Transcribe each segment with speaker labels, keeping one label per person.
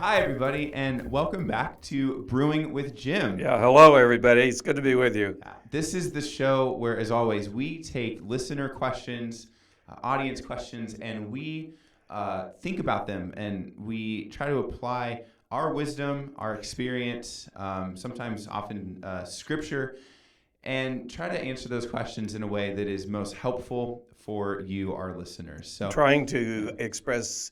Speaker 1: Hi, everybody, and welcome back to Brewing with Jim.
Speaker 2: Yeah, hello, everybody. It's good to be with you.
Speaker 1: This is the show where, as always, we take listener questions, audience questions, and we think about them, and we try to apply our wisdom, our experience, sometimes often scripture, and try to answer those questions in a way that is most helpful for you, our listeners. So,
Speaker 2: trying to express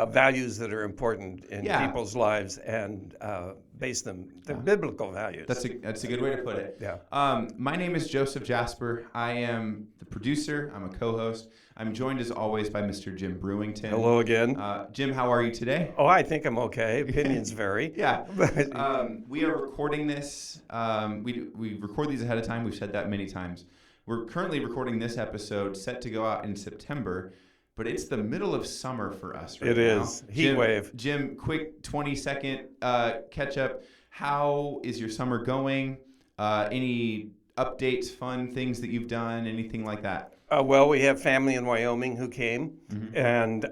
Speaker 2: values that are important in people's lives and base them, they're biblical values.
Speaker 1: That's a good way to put it.
Speaker 2: Yeah.
Speaker 1: My name is Joseph Jasper. I am the producer. I'm a co-host. I'm joined as always by Mr. Jim Brewington.
Speaker 2: Hello again.
Speaker 1: Jim, how are you today?
Speaker 2: Oh, I think I'm okay. Opinions vary.
Speaker 1: Yeah. We are recording this. We record these ahead of time. We've said that many times. We're currently recording this episode set to go out in September. But it's the middle of summer for us right now.
Speaker 2: It is. Heat wave.
Speaker 1: Jim, quick 20-second catch up. How is your summer going? Any updates, fun things that you've done, anything like that?
Speaker 2: Well, we have family in Wyoming who came and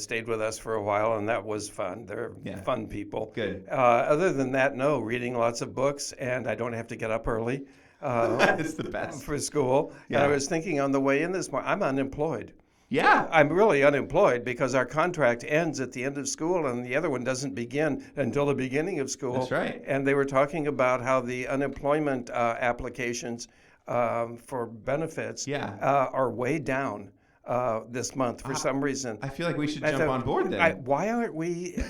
Speaker 2: stayed with us for a while, and that was fun. They're fun people.
Speaker 1: Good.
Speaker 2: Other than that, no, reading lots of books, and I don't have to get up early.
Speaker 1: That's the best.
Speaker 2: For school. Yeah. And I was thinking on the way in this morning, I'm unemployed.
Speaker 1: Yeah.
Speaker 2: I'm really unemployed because our contract ends at the end of school and the other one doesn't begin until the beginning of school.
Speaker 1: That's right.
Speaker 2: And they were talking about how the unemployment applications for benefits are way down this month for some reason.
Speaker 1: I feel like we should jump on board then.
Speaker 2: Why aren't we,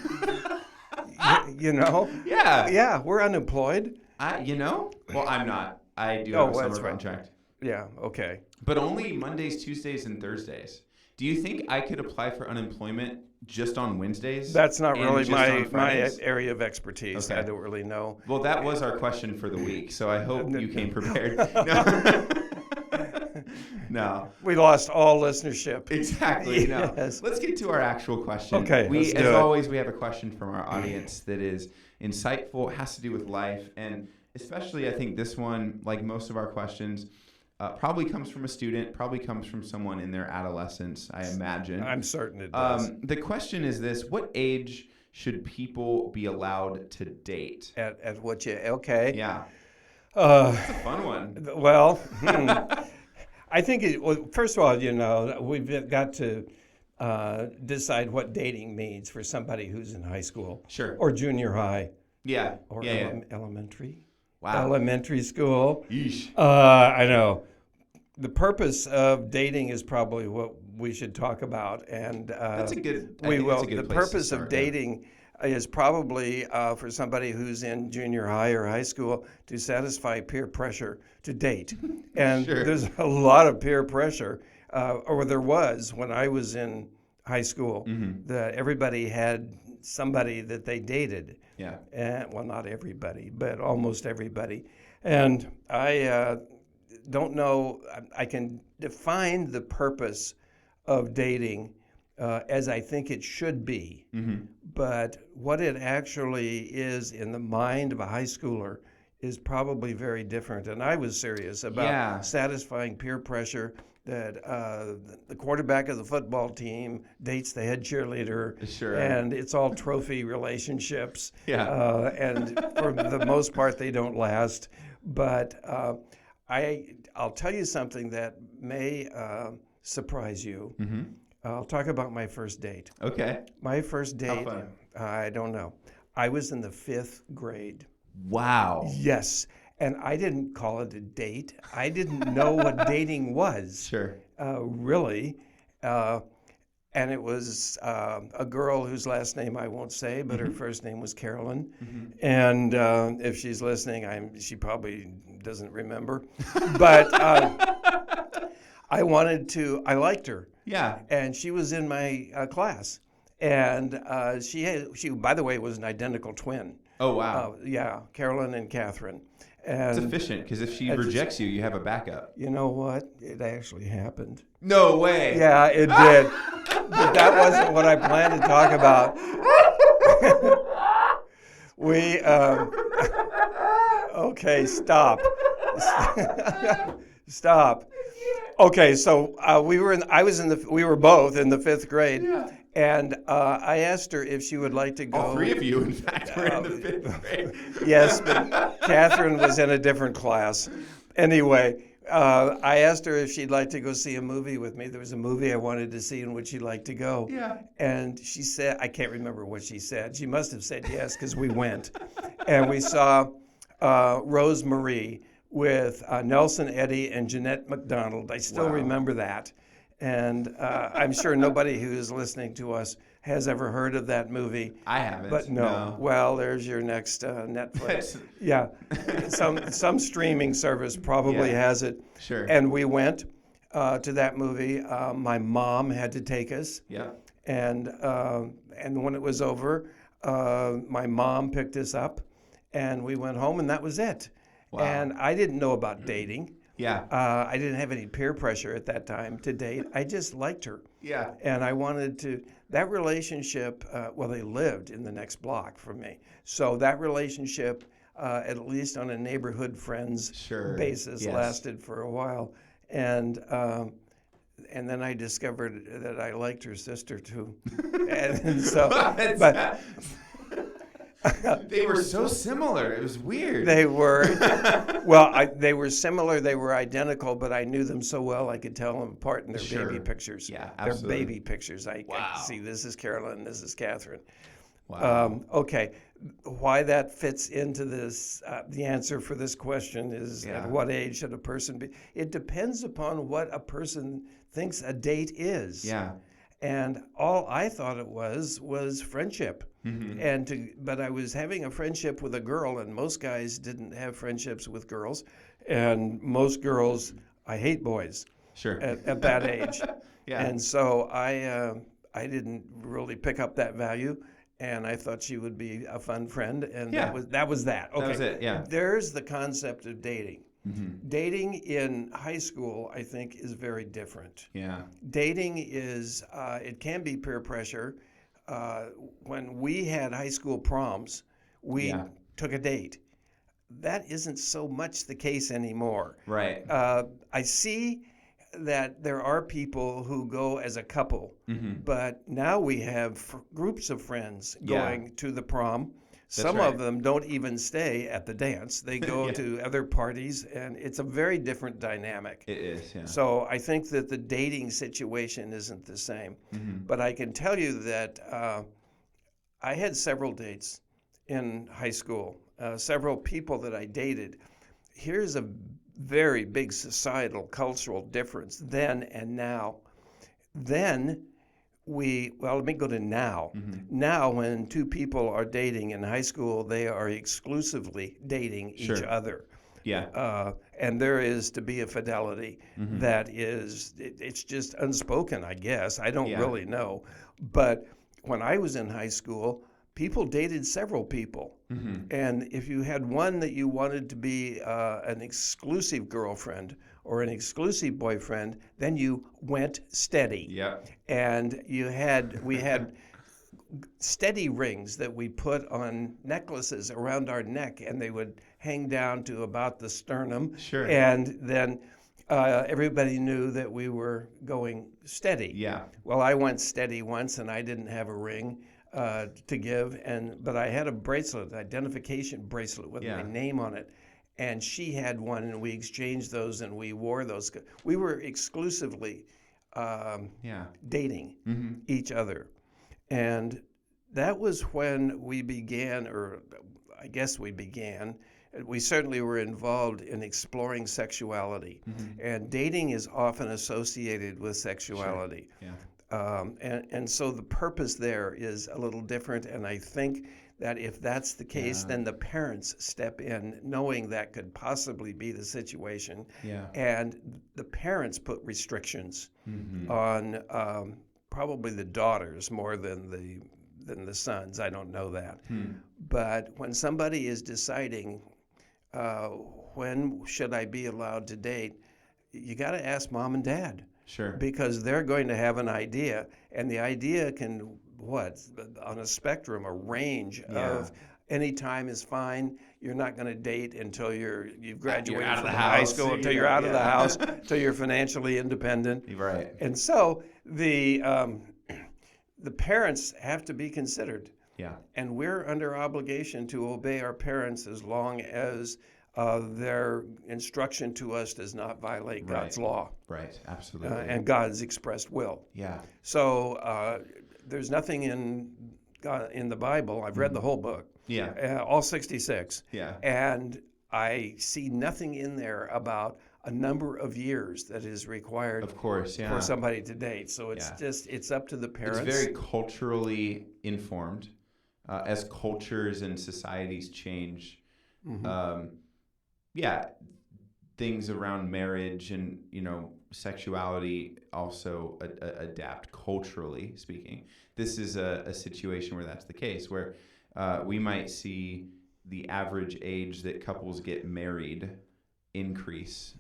Speaker 2: you know?
Speaker 1: Yeah.
Speaker 2: Yeah, we're unemployed.
Speaker 1: Well, I'm not. I do have a summer contract.
Speaker 2: Yeah, okay.
Speaker 1: But only Mondays, Tuesdays, and Thursdays. Do you think I could apply for unemployment just on Wednesdays?
Speaker 2: That's not really my area of expertise. Okay. I don't really know.
Speaker 1: Well, that was our question for the week, so I hope you came prepared. No.
Speaker 2: We lost all listenership.
Speaker 1: Exactly. No.
Speaker 2: Yes.
Speaker 1: Let's get to our actual question.
Speaker 2: Okay.
Speaker 1: As always, we have a question from our audience that is insightful, has to do with life, and especially I think this one, like most of our questions, probably comes from a student, probably comes from someone in their adolescence, I imagine.
Speaker 2: I'm certain it does.
Speaker 1: The question is this: what age should people be allowed to date?
Speaker 2: At what you, okay.
Speaker 1: Yeah. That's a fun one.
Speaker 2: Well, I think, first of all, we've got to decide what dating means for somebody who's in high school.
Speaker 1: Sure.
Speaker 2: Or junior high.
Speaker 1: Yeah.
Speaker 2: Or elementary.
Speaker 1: Wow.
Speaker 2: Elementary school.
Speaker 1: Yeesh.
Speaker 2: I know. The purpose of dating is probably what we should talk about, and
Speaker 1: that's a good.
Speaker 2: The purpose of dating is probably for somebody who's in junior high or high school to satisfy peer pressure to date, and there's a lot of peer pressure, or there was when I was in high school. That everybody had somebody that they dated.
Speaker 1: Yeah.
Speaker 2: And, well, not everybody, but almost everybody. And I don't know, I can define the purpose of dating as I think it should be. But what it actually is in the mind of a high schooler is probably very different. And I was serious about satisfying peer pressure that the quarterback of the football team dates the head cheerleader, and it's all trophy relationships. And for the most part, they don't last. But I'll tell you something that may surprise you. I'll talk about my first date.
Speaker 1: Okay.
Speaker 2: My first date,
Speaker 1: how fun?
Speaker 2: I don't know. I was in the 5th grade.
Speaker 1: Wow.
Speaker 2: Yes. And I didn't call it a date. I didn't know what dating was.
Speaker 1: Sure.
Speaker 2: Really. And it was a girl whose last name I won't say, but her first name was Carolyn. And if she's listening, she probably doesn't remember. But I liked her.
Speaker 1: Yeah.
Speaker 2: And she was in my class. And she, by the way, was an identical twin.
Speaker 1: Oh, wow.
Speaker 2: Yeah, Carolyn and Catherine.
Speaker 1: And it's efficient, because if she rejects you, you have a backup.
Speaker 2: You know what? It actually happened.
Speaker 1: No way.
Speaker 2: Yeah, it did. But that wasn't what I planned to talk about. Okay, stop. Stop. Okay, so we were both in the 5th grade.
Speaker 1: Yeah.
Speaker 2: And I asked her if she would like to go.
Speaker 1: All three of you, in fact, were in the 5th grade.
Speaker 2: Yes, but Catherine was in a different class. Anyway, I asked her if she'd like to go see a movie with me. There was a movie I wanted to see, and would she like to go?
Speaker 1: Yeah.
Speaker 2: And she said, I can't remember what she said. She must have said yes, because we went. And we saw Rose Marie with Nelson Eddy and Jeanette MacDonald. I still remember that. And I'm sure nobody who's listening to us has ever heard of that movie.
Speaker 1: I haven't.
Speaker 2: But no. Well, there's your next Netflix. Yeah. Some streaming service probably has it.
Speaker 1: Sure.
Speaker 2: And we went to that movie. My mom had to take us.
Speaker 1: Yeah.
Speaker 2: And when it was over, my mom picked us up, and we went home, and that was it. Wow. And I didn't know about dating.
Speaker 1: Yeah.
Speaker 2: I didn't have any peer pressure at that time to date. I just liked her.
Speaker 1: Yeah.
Speaker 2: And I wanted to, that relationship, they lived in the next block from me. So that relationship, at least on a neighborhood friends basis, lasted for a while. And then I discovered that I liked her sister too. and so, but
Speaker 1: they were so similar. It was weird.
Speaker 2: They were, they were similar. They were identical, but I knew them so well I could tell them apart in their baby pictures.
Speaker 1: Yeah, absolutely.
Speaker 2: Their baby pictures. I could see this is Carolyn, this is Catherine.
Speaker 1: Wow.
Speaker 2: Okay, why that fits into this, the answer for this question is at what age should a person be? It depends upon what a person thinks a date is.
Speaker 1: Yeah.
Speaker 2: And all I thought it was friendship.
Speaker 1: Mm-hmm.
Speaker 2: But I was having a friendship with a girl, and most guys didn't have friendships with girls, and most girls, I hate boys.
Speaker 1: Sure.
Speaker 2: At that age.
Speaker 1: Yeah.
Speaker 2: And so I didn't really pick up that value, and I thought she would be a fun friend, and that was that. Okay.
Speaker 1: That was it. Yeah.
Speaker 2: There's the concept of dating.
Speaker 1: Mm-hmm.
Speaker 2: Dating in high school, I think, is very different.
Speaker 1: Yeah.
Speaker 2: Dating is, it can be peer pressure. When we had high school proms, we took a date. That isn't so much the case anymore.
Speaker 1: Right.
Speaker 2: I see that there are people who go as a couple, but now we have groups of friends going to the prom. Some of them don't even stay at the dance. They go to other parties, and it's a very different dynamic.
Speaker 1: It is, yeah.
Speaker 2: So I think that the dating situation isn't the same. Mm-hmm. But I can tell you that I had several dates in high school, several people that I dated. Here's a very big societal, cultural difference then and now. Then let me go to now. Mm-hmm. Now, when two people are dating in high school, they are exclusively dating each other.
Speaker 1: Yeah.
Speaker 2: And there is to be a fidelity that is, it's just unspoken, I guess. I don't really know. But when I was in high school, people dated several people. Mm-hmm. And if you had one that you wanted to be an exclusive girlfriend or an exclusive boyfriend, then you went steady.
Speaker 1: Yeah.
Speaker 2: And we had steady rings that we put on necklaces around our neck, and they would hang down to about the sternum.
Speaker 1: Sure.
Speaker 2: And then everybody knew that we were going steady.
Speaker 1: Yeah.
Speaker 2: Well, I went steady once, and I didn't have a ring to give, but I had a bracelet, identification bracelet with my name on it. And she had one, and we exchanged those, and we wore those. We were exclusively dating each other. And that was when we began, or I guess we began. We certainly were involved in exploring sexuality. Mm-hmm. And dating is often associated with sexuality. Sure. Yeah. And so the purpose there is a little different, and I think that if that's the case, then the parents step in knowing that could possibly be the situation. Yeah. And the parents put restrictions on probably the daughters more than the sons. I don't know that. But when somebody is deciding when should I be allowed to date, you got to ask mom and dad.
Speaker 1: Sure.
Speaker 2: Because they're going to have an idea, and the idea can, on a spectrum, a range of any time is fine. You're not going to date until you've graduated
Speaker 1: out of
Speaker 2: from
Speaker 1: the
Speaker 2: high
Speaker 1: house,
Speaker 2: school, until
Speaker 1: yeah,
Speaker 2: you're out of the
Speaker 1: yeah.
Speaker 2: house, until you're financially independent.
Speaker 1: Right.
Speaker 2: And so the parents have to be considered.
Speaker 1: Yeah.
Speaker 2: And we're under obligation to obey our parents as long as their instruction to us does not violate God's law.
Speaker 1: Right. Absolutely.
Speaker 2: And God's expressed will.
Speaker 1: Yeah.
Speaker 2: So there's nothing in the Bible. I've read the whole book.
Speaker 1: Yeah.
Speaker 2: All 66.
Speaker 1: Yeah.
Speaker 2: And I see nothing in there about a number of years that is required
Speaker 1: Of course, yeah.
Speaker 2: for somebody to date. So it's it's up to the parents.
Speaker 1: It's very culturally informed. As cultures and societies change, things around marriage and, sexuality also adapt culturally speaking. This is a situation where that's the case, where we might see the average age that couples get married increase.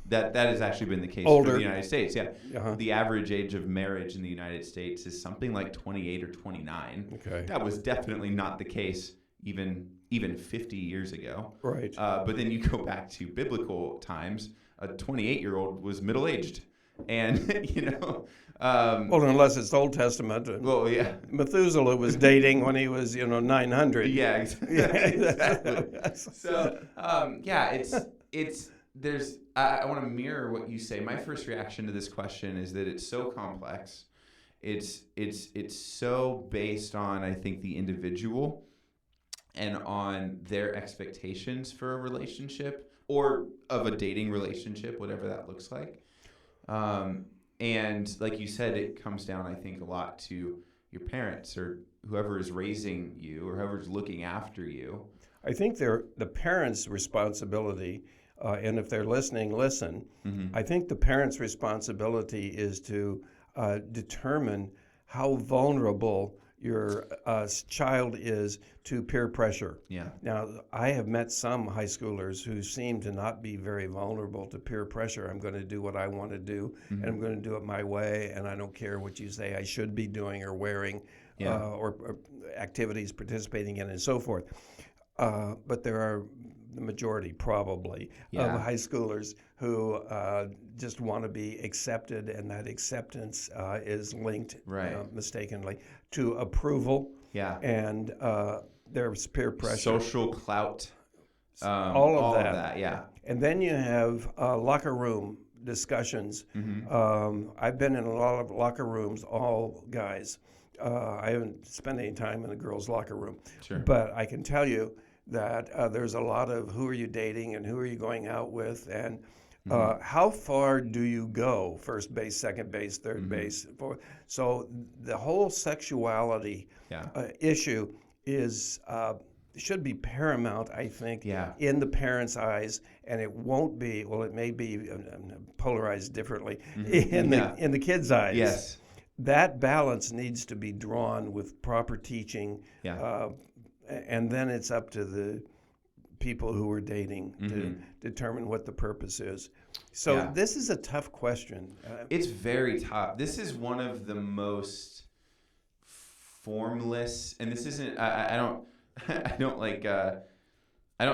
Speaker 1: That has actually been the case for the United States. Yeah.
Speaker 2: Uh-huh.
Speaker 1: The average age of marriage in the United States is something like 28 or 29.
Speaker 2: Okay.
Speaker 1: That was definitely not the case even 50 years ago.
Speaker 2: Right.
Speaker 1: But then you go back to biblical times, a 28-year-old was middle-aged. And,
Speaker 2: well, unless it's Old Testament.
Speaker 1: well, yeah.
Speaker 2: Methuselah was dating when he was, 900.
Speaker 1: Yeah, exactly. So, I want to mirror what you say. My first reaction to this question is that it's so complex. It's so based on, I think, the individual and on their expectations for a relationship or of a dating relationship, whatever that looks like. And like you said, it comes down, I think, a lot to your parents or whoever is raising you or whoever's looking after you.
Speaker 2: I think the parents' responsibility, and if they're listening, listen.
Speaker 1: Mm-hmm.
Speaker 2: I think the parents' responsibility is to determine how vulnerable your child is to peer pressure.
Speaker 1: Yeah.
Speaker 2: Now, I have met some high schoolers who seem to not be very vulnerable to peer pressure. I'm going to do what I want to do, and I'm going to do it my way, and I don't care what you say I should be doing or wearing, or activities participating in, and so forth. But there are the majority, probably, of high schoolers who just want to be accepted, and that acceptance is linked, mistakenly, to approval.
Speaker 1: Yeah.
Speaker 2: And there's peer pressure.
Speaker 1: Social clout.
Speaker 2: All of that.
Speaker 1: Yeah.
Speaker 2: And then you have locker room discussions.
Speaker 1: Mm-hmm.
Speaker 2: I've been in a lot of locker rooms, all guys. I haven't spent any time in a girls' locker room.
Speaker 1: Sure.
Speaker 2: But I can tell you that there's a lot of who are you dating and who are you going out with, and how far do you go, first base, second base, third base. So the whole sexuality issue is should be paramount, I think, in the parents' eyes, and it won't be, well, it may be polarized differently in the kids' eyes.
Speaker 1: Yes.
Speaker 2: That balance needs to be drawn with proper teaching. And then it's up to the people who are dating to determine what the purpose is. So this is a tough question.
Speaker 1: It's very tough. This is one of the most formless, and this isn't. I don't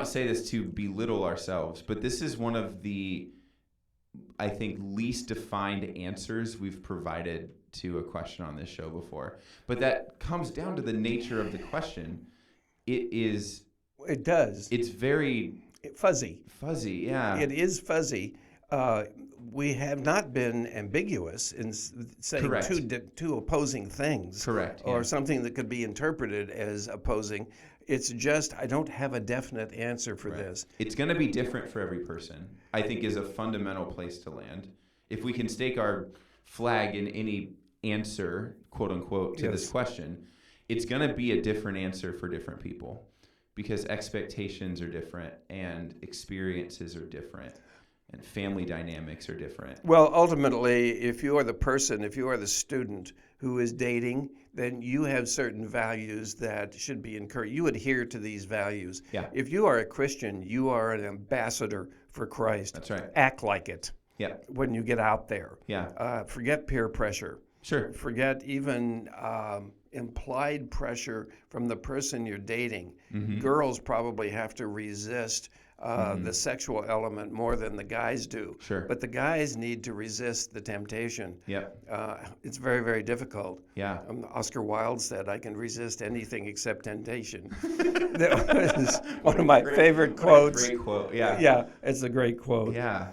Speaker 1: say this to belittle ourselves, but this is one of the, I think, least defined answers we've provided to a question on this show before. But that comes down to the nature of the question. It does. It's very
Speaker 2: fuzzy.
Speaker 1: Fuzzy, yeah.
Speaker 2: It is fuzzy. We have not been ambiguous in saying two opposing things.
Speaker 1: Correct.
Speaker 2: Or something that could be interpreted as opposing. It's just I don't have a definite answer for this.
Speaker 1: It's going to be different for every person, I think, is a fundamental place to land. If we can stake our flag in any answer, quote unquote, to this question, it's going to be a different answer for different people because expectations are different and experiences are different and family dynamics are different.
Speaker 2: Well, ultimately, if you are the person, if you are the student who is dating, then you have certain values that should be encouraged. You adhere to these values.
Speaker 1: Yeah.
Speaker 2: If you are a Christian, you are an ambassador for Christ.
Speaker 1: That's right.
Speaker 2: Act like it.
Speaker 1: Yeah.
Speaker 2: When you get out there.
Speaker 1: Yeah.
Speaker 2: Forget peer pressure.
Speaker 1: Sure.
Speaker 2: Forget even implied pressure from the person you're dating. Girls probably have to resist the sexual element more than the guys do.
Speaker 1: Sure.
Speaker 2: But the guys need to resist the temptation.
Speaker 1: Yep.
Speaker 2: It's very, very difficult.
Speaker 1: Yeah.
Speaker 2: Oscar Wilde said, "I can resist anything except temptation." That was one of my favorite quotes.
Speaker 1: Great quote. Yeah.
Speaker 2: Yeah, it's a great quote.
Speaker 1: Yeah.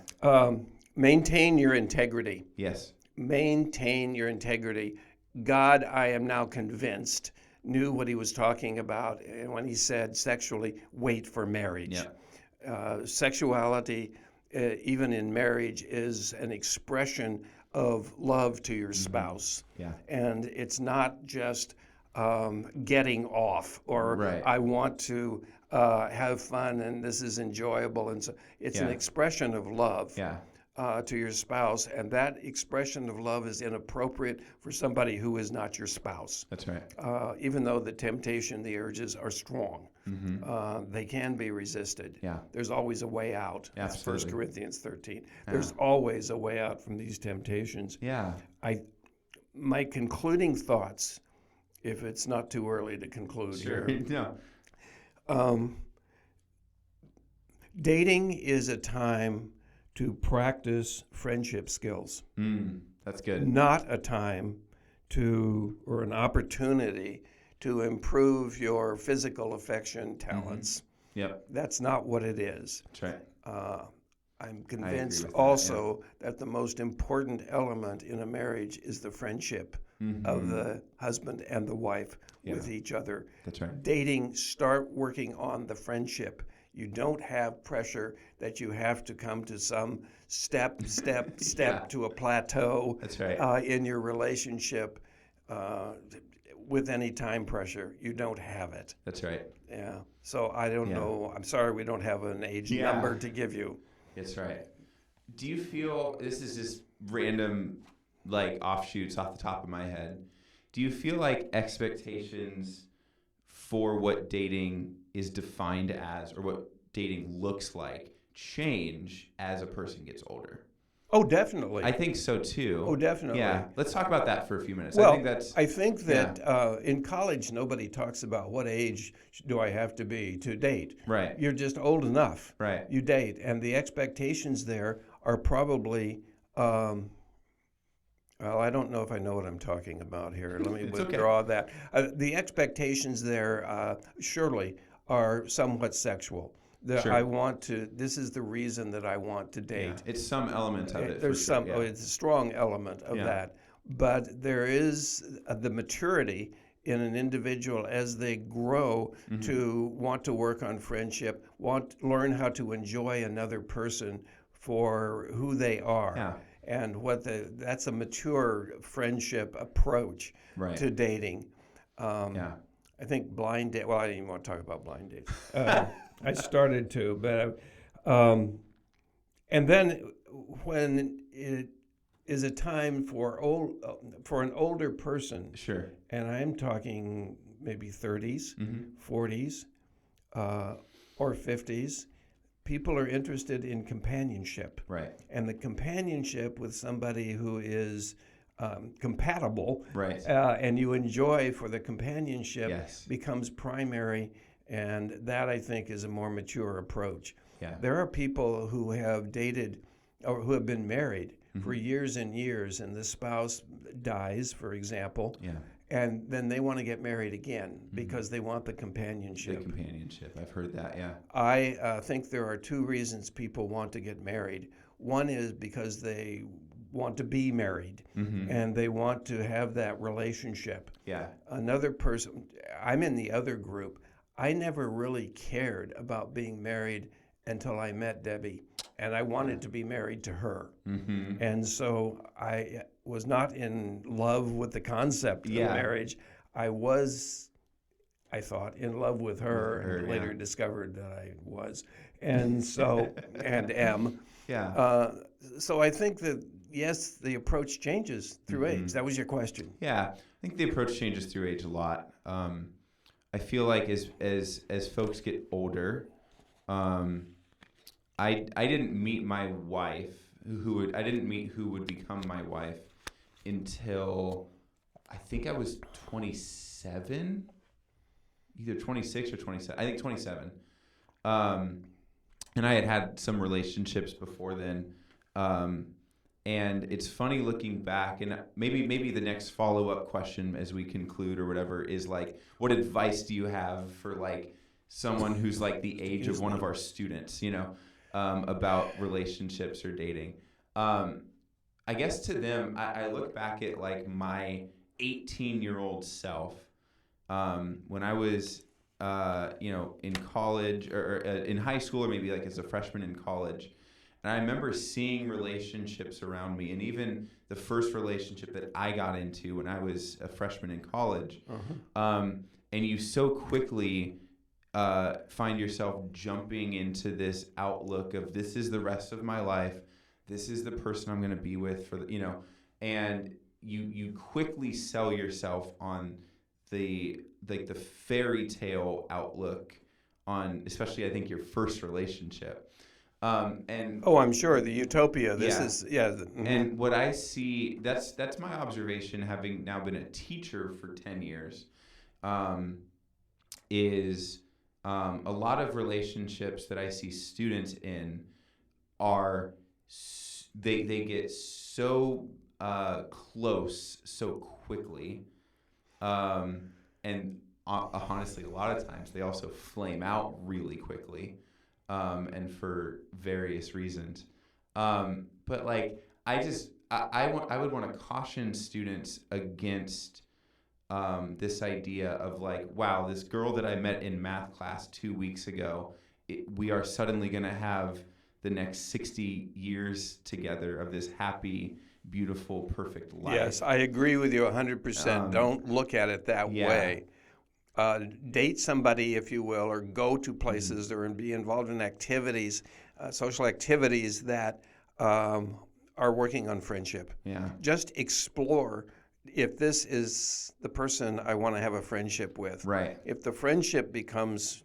Speaker 2: Maintain your integrity.
Speaker 1: Yes.
Speaker 2: Maintain your integrity. God, I am now convinced, knew what he was talking about when he said sexually, wait for marriage.
Speaker 1: Yeah.
Speaker 2: Sexuality, even in marriage, is an expression of love to your spouse.
Speaker 1: Yeah.
Speaker 2: And it's not just getting off or
Speaker 1: Right.
Speaker 2: I want to have fun and this is enjoyable. And so it's an
Speaker 1: Yeah.
Speaker 2: expression of love.
Speaker 1: Yeah.
Speaker 2: To your spouse, and that expression of love is inappropriate for somebody who is not your spouse.
Speaker 1: That's right.
Speaker 2: Even though the temptation, the urges are strong, they can be resisted.
Speaker 1: Yeah.
Speaker 2: There's always a way out. That's 1
Speaker 1: Absolutely.
Speaker 2: Corinthians 13. There's always a way out from these temptations.
Speaker 1: Yeah.
Speaker 2: My concluding thoughts, if it's not too early to conclude
Speaker 1: Sure.
Speaker 2: here.
Speaker 1: No.
Speaker 2: Dating is a time to practice friendship skills.
Speaker 1: That's good.
Speaker 2: Not a time or an opportunity to improve your physical affection talents.
Speaker 1: Yep.
Speaker 2: That's not what it is.
Speaker 1: That's right.
Speaker 2: I'm convinced
Speaker 1: with that,
Speaker 2: also that the most important element in a marriage is the friendship of the husband and the wife with each other.
Speaker 1: That's right.
Speaker 2: Dating, start working on the friendship. You don't have pressure that you have to come to some step to a plateau.
Speaker 1: That's right.
Speaker 2: In your relationship with any time pressure. You don't have it.
Speaker 1: That's right.
Speaker 2: Yeah. So I don't know. I'm sorry we don't have an age number to give you.
Speaker 1: That's right. Do you feel, this is just random like offshoots off the top of my head, do you feel like expectations for what dating is defined as or what dating looks like change as a person gets older?
Speaker 2: Oh, definitely.
Speaker 1: I think so too.
Speaker 2: Oh, definitely.
Speaker 1: Yeah. Let's talk about that for a few minutes.
Speaker 2: Well,
Speaker 1: I think
Speaker 2: that in college nobody talks about what age do I have to be to date.
Speaker 1: Right.
Speaker 2: You're just old enough.
Speaker 1: Right.
Speaker 2: You date, and the expectations there are probably. Well, I don't know if I know what I'm talking about here. Let me withdraw that. The expectations there surely are somewhat sexual.
Speaker 1: Sure.
Speaker 2: This is the reason that I want to date.
Speaker 1: Yeah. It's some element of it.
Speaker 2: There's it's a strong element of that. But there is the maturity in an individual as they grow to want to work on friendship, learn how to enjoy another person for who they are.
Speaker 1: Yeah.
Speaker 2: And that's a mature friendship approach to dating. I think blind date. Well, I didn't even want to talk about blind dates. I started to, but and then when it is a time for an older person.
Speaker 1: Sure.
Speaker 2: And I'm talking maybe 30s, 40s, or 50s. People are interested in companionship.
Speaker 1: Right.
Speaker 2: And the companionship with somebody who is compatible,
Speaker 1: right.
Speaker 2: And you enjoy for the companionship becomes primary, and that I think is a more mature approach.
Speaker 1: Yeah.
Speaker 2: There are people who have dated or who have been married for years and years, and the spouse dies, for example, and then they want to get married again because they want the companionship.
Speaker 1: The companionship. I've heard that, yeah.
Speaker 2: I think there are two reasons people want to get married. One is because they want to be married and they want to have that relationship.
Speaker 1: Yeah.
Speaker 2: Another person, I'm in the other group. I never really cared about being married until I met Debbie, and I wanted to be married to her. And so I was not in love with the concept of marriage. I thought, in love with her, and later discovered that I was. And so, and am.
Speaker 1: Yeah.
Speaker 2: So I think that, yes, the approach changes through age. That was your question.
Speaker 1: Yeah. I think the approach changes through age a lot. I feel like as folks get older, I didn't meet my wife who would become my wife until I think I was 27, either 26 or 27. I think 27. And I had some relationships before then. And it's funny looking back, and maybe the next follow-up question as we conclude or whatever is like, what advice do you have for like someone who's like the age of one of our students, about relationships or dating? I guess to them, I look back at like my 18-year-old self when I was, in college or in high school, or maybe like as a freshman in college. And I remember seeing relationships around me, and even the first relationship that I got into when I was a freshman in college. And you so quickly find yourself jumping into this outlook of, this is the rest of my life. This is the person I'm going to be with and you quickly sell yourself on the fairy tale outlook on, especially I think your first relationship.
Speaker 2: I'm sure the utopia.
Speaker 1: And what I see, that's my observation, having now been a teacher for 10 years, is a lot of relationships that I see students in are they get so close so quickly, and honestly, a lot of times they also flame out really quickly. And for various reasons. But like, I would want to caution students against this idea of like, wow, this girl that I met in math class 2 weeks ago, we are suddenly going to have the next 60 years together of this happy, beautiful, perfect life.
Speaker 2: Yes, I agree with you 100%. Don't look at it that way. Date somebody, if you will, or go to places or be involved in activities, social activities that are working on friendship.
Speaker 1: Yeah.
Speaker 2: Just explore if this is the person I want to have a friendship with.
Speaker 1: Right.
Speaker 2: If the friendship becomes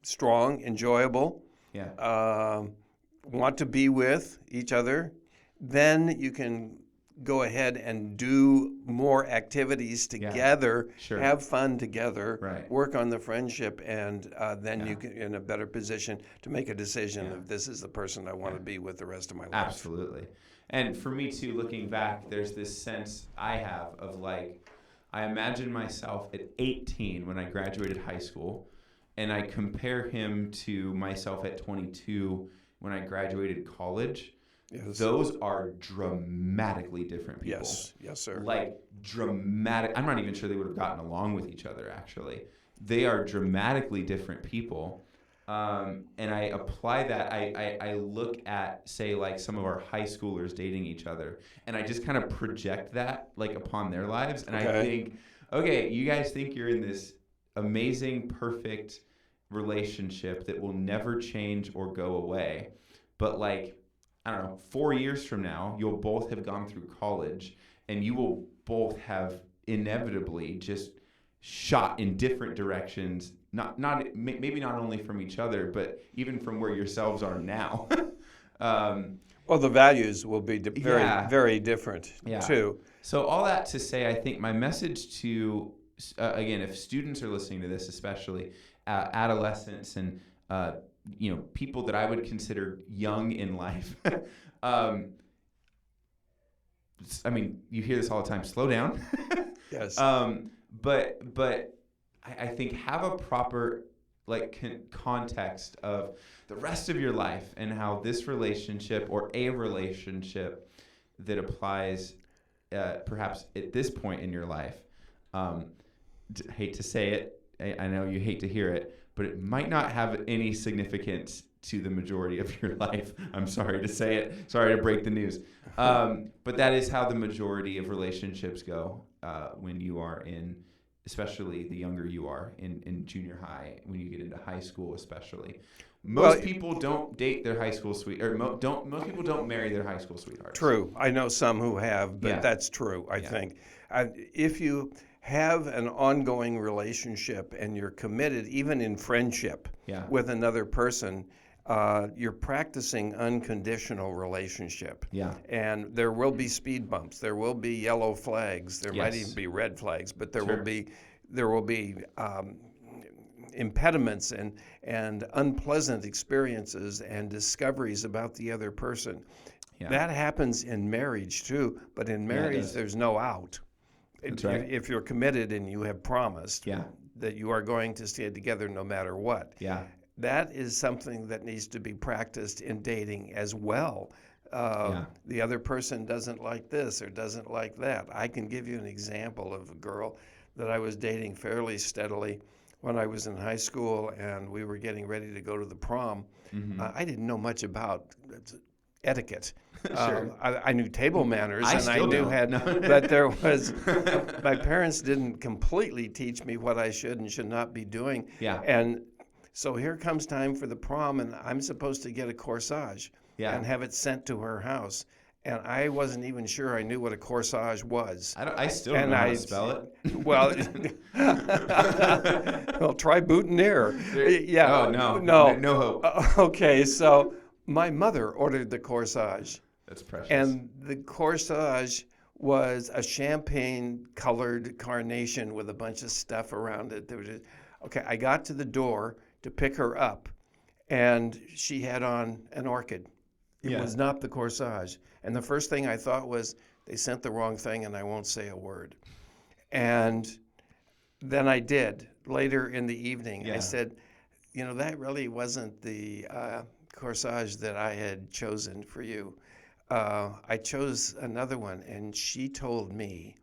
Speaker 2: strong, enjoyable, want to be with each other, then you can go ahead and do more activities together, have fun together, work on the friendship, and then you can in a better position to make a decision if this is the person I want to be with the rest of my life.
Speaker 1: Absolutely. And for me too, looking back, there's this sense I have of like, I imagine myself at 18 when I graduated high school, and I compare him to myself at 22 when I graduated college.
Speaker 2: Yes.
Speaker 1: Those are dramatically different people.
Speaker 2: Yes, sir.
Speaker 1: Like dramatic. I'm not even sure they would have gotten along with each other, actually. They are dramatically different people. And I apply that. I look at, say, like some of our high schoolers dating each other, and I just kind of project that like upon their lives. And I think, okay, you guys think you're in this amazing, perfect relationship that will never change or go away. But like, I don't know, 4 years from now, you'll both have gone through college, and you will both have inevitably just shot in different directions. Maybe not only from each other, but even from where yourselves are now.
Speaker 2: Well, the values will be very, very different too.
Speaker 1: So all that to say, I think my message to, again, if students are listening to this, especially adolescents and people that I would consider young in life. I mean, you hear this all the time. Slow down.
Speaker 2: Yes.
Speaker 1: But I think have a proper context of the rest of your life and how this relationship or a relationship that applies perhaps at this point in your life. Hate to say it. I know you hate to hear it, but it might not have any significance to the majority of your life. I'm sorry to say it. Sorry to break the news. But that is how the majority of relationships go when you are in, especially the younger you are in junior high, when you get into high school especially. Most people don't date their high school most people don't marry their high school sweethearts.
Speaker 2: True. I know some who have, but that's true, I think. If you have an ongoing relationship and you're committed, even in friendship, with another person, you're practicing unconditional relationship.
Speaker 1: Yeah.
Speaker 2: And there will be speed bumps. There will be yellow flags. There might even be red flags, but there will be impediments and unpleasant experiences and discoveries about the other person.
Speaker 1: Yeah.
Speaker 2: That happens in marriage too, but in marriage there's no out.
Speaker 1: That's right.
Speaker 2: If you're committed and you have promised
Speaker 1: Yeah.
Speaker 2: that you are going to stay together no matter what.
Speaker 1: Yeah.
Speaker 2: That is something that needs to be practiced in dating as well. The other person doesn't like this or doesn't like that. I can give you an example of a girl that I was dating fairly steadily when I was in high school, and we were getting ready to go to the prom.
Speaker 1: Mm-hmm.
Speaker 2: I didn't know much about etiquette.
Speaker 1: Sure.
Speaker 2: I knew table manners,
Speaker 1: I knew
Speaker 2: but there was. My parents didn't completely teach me what I should and should not be doing.
Speaker 1: Yeah.
Speaker 2: And so here comes time for the prom, and I'm supposed to get a corsage and have it sent to her house. And I wasn't even sure I knew what a corsage was.
Speaker 1: I still don't know how to spell it.
Speaker 2: Well, well, try boutonniere. Yeah.
Speaker 1: Oh, no hope.
Speaker 2: Okay, so my mother ordered the corsage.
Speaker 1: That's precious.
Speaker 2: And the corsage was a champagne-colored carnation with a bunch of stuff around it. Okay, I got to the door to pick her up, and she had on an orchid. It was not the corsage. And the first thing I thought was, they sent the wrong thing and I won't say a word. And then I did. Later in the evening, I said, that really wasn't the corsage that I had chosen for you. I chose another one, and she told me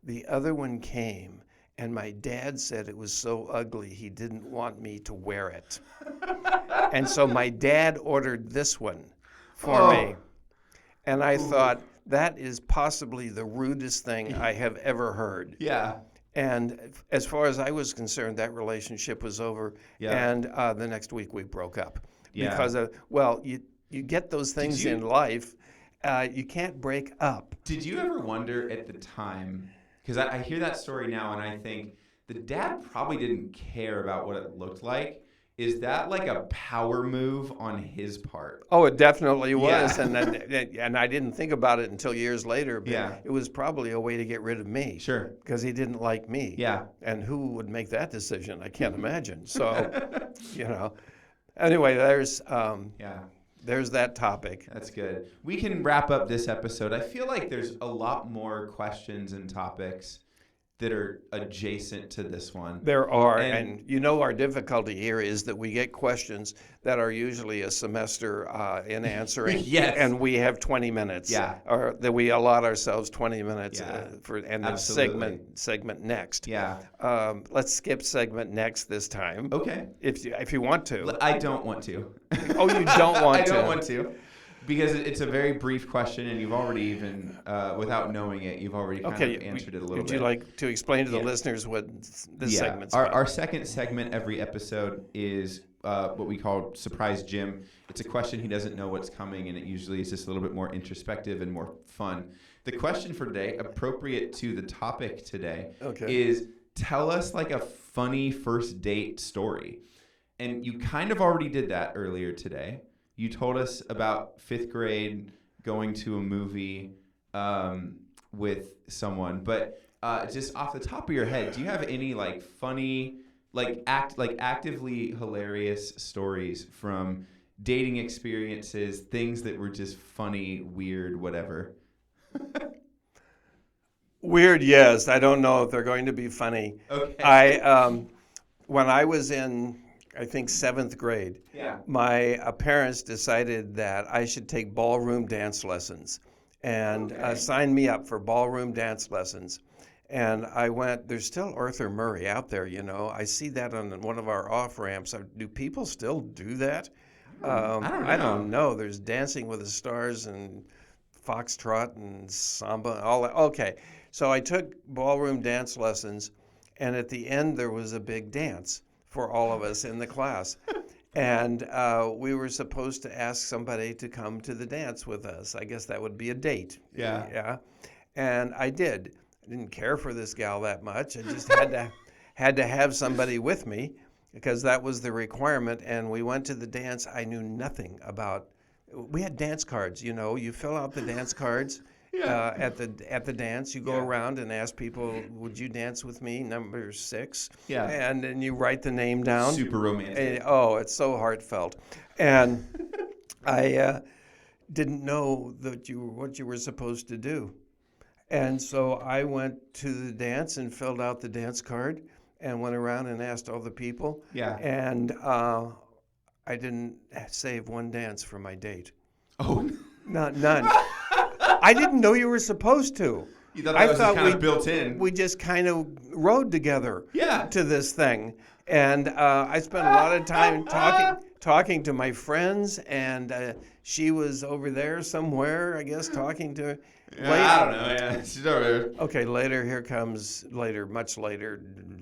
Speaker 2: the other one came, and my dad said it was so ugly he didn't want me to wear it. And so my dad ordered this one for me. And I thought, that is possibly the rudest thing I have ever heard.
Speaker 1: Yeah.
Speaker 2: And as far as I was concerned, that relationship was over.
Speaker 1: Yeah.
Speaker 2: And the next week we broke up.
Speaker 1: Yeah.
Speaker 2: Because, you get those things in life. You can't break up.
Speaker 1: Did you ever wonder at the time, because I hear that story now and I think the dad probably didn't care about what it looked like. Is that like a power move on his part?
Speaker 2: Oh, it definitely was.
Speaker 1: Yeah.
Speaker 2: And I didn't think about it until years later. But it was probably a way to get rid of me.
Speaker 1: Sure.
Speaker 2: Because he didn't like me.
Speaker 1: Yeah.
Speaker 2: And who would make that decision? I can't imagine. So, Anyway, there's that topic.
Speaker 1: That's good. We can wrap up this episode. I feel like there's a lot more questions and topics that are adjacent to this one.
Speaker 2: There are, and our difficulty here is that we get questions that are usually a semester in answering,
Speaker 1: yes.
Speaker 2: And we have 20 minutes, or that we allot ourselves 20 minutes for, and then segment next.
Speaker 1: Yeah.
Speaker 2: Let's skip segment next this time.
Speaker 1: Okay.
Speaker 2: If you want to.
Speaker 1: I don't want to.
Speaker 2: Oh, you don't want to?
Speaker 1: I don't want to. Because it's a very brief question, and you've already even, without knowing it, you've already kind of answered it a little bit.
Speaker 2: Would you like to explain to the listeners what this segment's about?
Speaker 1: Our second segment every episode is what we call Surprise Jim. It's a question he doesn't know what's coming, and it usually is just a little bit more introspective and more fun. The question for today, appropriate to the topic today, is tell us like a funny first date story. And you kind of already did that earlier today. You told us about fifth grade going to a movie with someone, but just off the top of your head, do you have any like funny, actively hilarious stories from dating experiences, things that were just funny, weird, whatever?
Speaker 2: Weird, yes. I don't know if they're going to be funny.
Speaker 1: Okay.
Speaker 2: When I was in, I think, 7th grade, my parents decided that I should take ballroom dance lessons and sign me up for ballroom dance lessons. And I went, there's still Arthur Murray out there, I see that on one of our off-ramps. Do people still do that? I don't know. There's Dancing with the Stars and Foxtrot and Samba, all that. Okay, so I took ballroom dance lessons, and at the end there was a big dance for all of us in the class. And we were supposed to ask somebody to come to the dance with us. I guess that would be a date. Yeah. And I did. I didn't care for this gal that much. I just had to have somebody with me. because that was the requirement. And we went to the dance. I knew nothing about. We had dance cards. You fill out the dance cards. At the dance, you go around and ask people, "Would you dance with me, number 6?"
Speaker 1: Yeah.
Speaker 2: And then you write the name down.
Speaker 1: Super romantic.
Speaker 2: It's so heartfelt. And I didn't know what you were supposed to do. And so I went to the dance and filled out the dance card and went around and asked all the people.
Speaker 1: Yeah.
Speaker 2: And I didn't save one dance for my date.
Speaker 1: Oh.
Speaker 2: None. I didn't know you were supposed to.
Speaker 1: You thought that was just kind of built in.
Speaker 2: We just kind of rode together to this thing. And I spent a lot of time talking to my friends, and she was over there somewhere, I guess, talking to...
Speaker 1: I don't know. Yeah, she's over there.
Speaker 2: Okay, much later,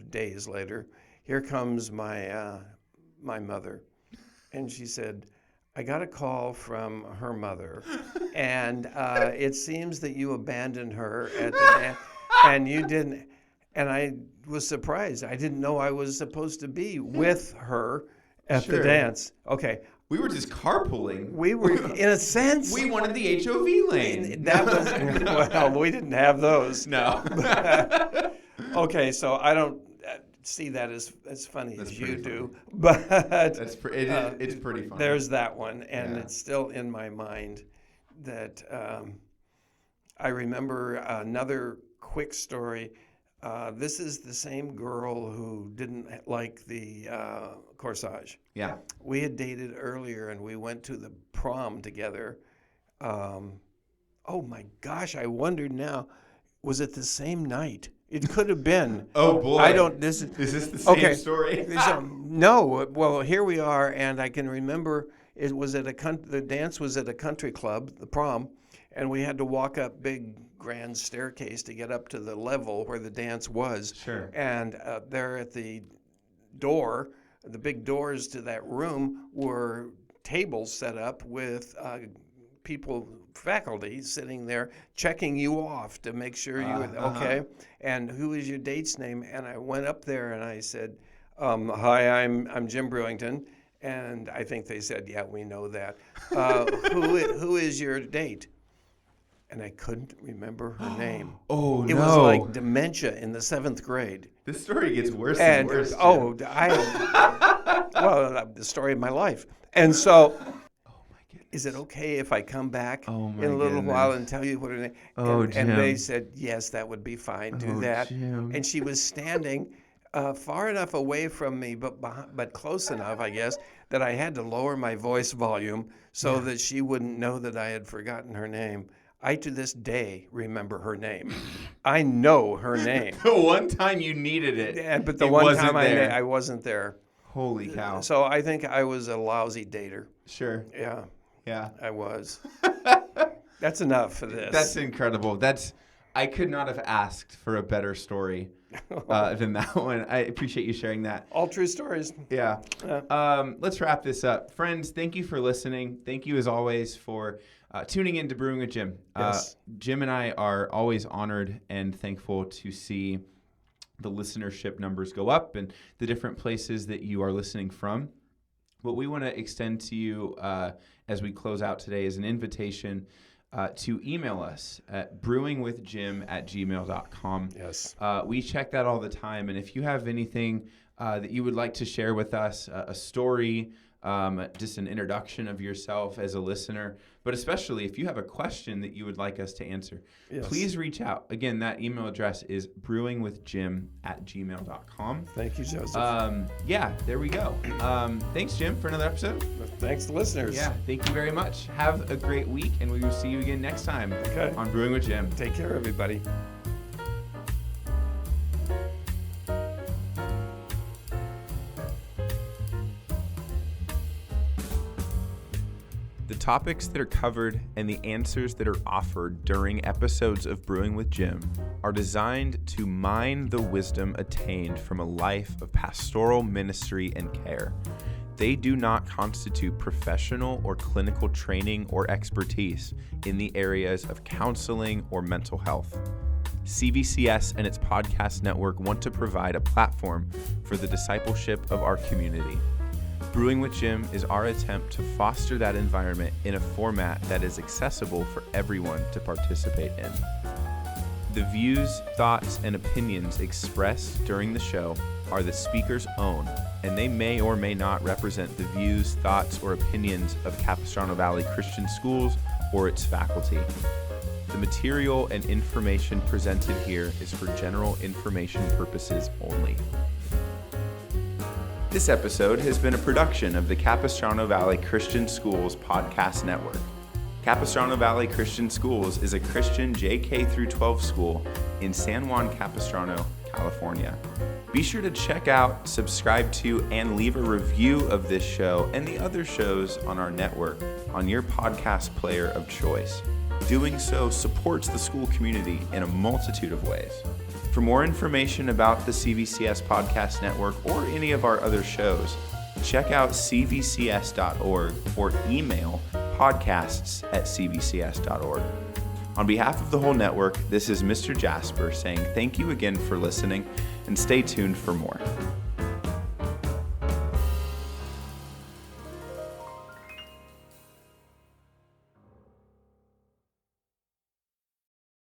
Speaker 2: days later, here comes my mother. And she said, "I got a call from her mother, and it seems that you abandoned her at the dance, and you didn't." And I was surprised. I didn't know I was supposed to be with her at the dance. Okay.
Speaker 1: We were just carpooling.
Speaker 2: We were, in a sense.
Speaker 1: We wanted the HOV lane.
Speaker 2: That was, well, we didn't have those.
Speaker 1: No.
Speaker 2: Okay, so I don't see that as funny
Speaker 1: That's
Speaker 2: as you do,
Speaker 1: funny.
Speaker 2: but
Speaker 1: it's pretty funny.
Speaker 2: There's that one, and it's still in my mind that I remember another quick story. This is the same girl who didn't like the corsage.
Speaker 1: Yeah.
Speaker 2: We had dated earlier, and we went to the prom together. Oh my gosh, I wondered now, was it the same night? It could have been.
Speaker 1: Oh boy!
Speaker 2: Is
Speaker 1: this the same story?
Speaker 2: No. Well, here we are, and I can remember it was the dance was at a country club, the prom, and we had to walk up big grand staircase to get up to the level where the dance was.
Speaker 1: Sure.
Speaker 2: And there at the door, the big doors to that room were tables set up with faculty sitting there checking you off to make sure you were okay. And who is your date's name? And I went up there and I said, "Hi, I'm Jim Brewington." And I think they said, "Yeah, we know that." Who is your date? And I couldn't remember her name.
Speaker 1: Oh, no.
Speaker 2: It was like dementia in the 7th grade.
Speaker 1: This story gets worse and worse.
Speaker 2: Well, the story of my life. And so, is it okay if I come back in a little while and tell you what her name? And they said, yes, that would be fine. Do that.
Speaker 1: Jim.
Speaker 2: And she was standing far enough away from me, but close enough, I guess, that I had to lower my voice volume so that she wouldn't know that I had forgotten her name. I, to this day, remember her name. I know her name.
Speaker 1: The one time you needed it.
Speaker 2: Yeah, but the one time I wasn't there.
Speaker 1: Holy cow.
Speaker 2: So I think I was a lousy dater.
Speaker 1: Sure.
Speaker 2: Yeah, I was. That's enough for this.
Speaker 1: That's incredible. I could not have asked for a better story than that one. I appreciate you sharing that.
Speaker 2: All true stories.
Speaker 1: Yeah. Let's wrap this up. Friends, thank you for listening. Thank you, as always, for tuning in to Brewing with Jim.
Speaker 2: Yes.
Speaker 1: Jim and I are always honored and thankful to see the listenership numbers go up and the different places that you are listening from. What we want to extend to you as we close out today is an invitation to email us at brewingwithjim@gmail.com.
Speaker 2: Yes.
Speaker 1: We check that all the time, and if you have anything that you would like to share with us, a story, just an introduction of yourself as a listener, but especially if you have a question that you would like us to answer, please reach out. Again, that email address is brewingwithjim@gmail.com.
Speaker 2: Thank you, Joseph.
Speaker 1: There we go. Thanks, Jim, for another episode.
Speaker 2: Thanks to listeners.
Speaker 1: Yeah, thank you very much. Have a great week, and we will see you again next time on Brewing with Jim.
Speaker 2: Take care, everybody.
Speaker 1: The topics that are covered and the answers that are offered during episodes of Brewing with Jim are designed to mine the wisdom attained from a life of pastoral ministry and care. They do not constitute professional or clinical training or expertise in the areas of counseling or mental health. CVCS and its podcast network want to provide a platform for the discipleship of our community. Brewing with Jim is our attempt to foster that environment in a format that is accessible for everyone to participate in. The views, thoughts, and opinions expressed during the show are the speaker's own, and they may or may not represent the views, thoughts, or opinions of Capistrano Valley Christian Schools or its faculty. The material and information presented here is for general information purposes only. This episode has been a production of the Capistrano Valley Christian Schools Podcast Network. Capistrano Valley Christian Schools is a Christian JK through 12 school in San Juan Capistrano, California. Be sure to check out, subscribe to, and leave a review of this show and the other shows on our network on your podcast player of choice. Doing so supports the school community in a multitude of ways. For more information about the CVCS Podcast Network or any of our other shows, check out cvcs.org or email podcasts@cvcs.org. On behalf of the whole network, this is Mr. Jasper saying thank you again for listening and stay tuned for more.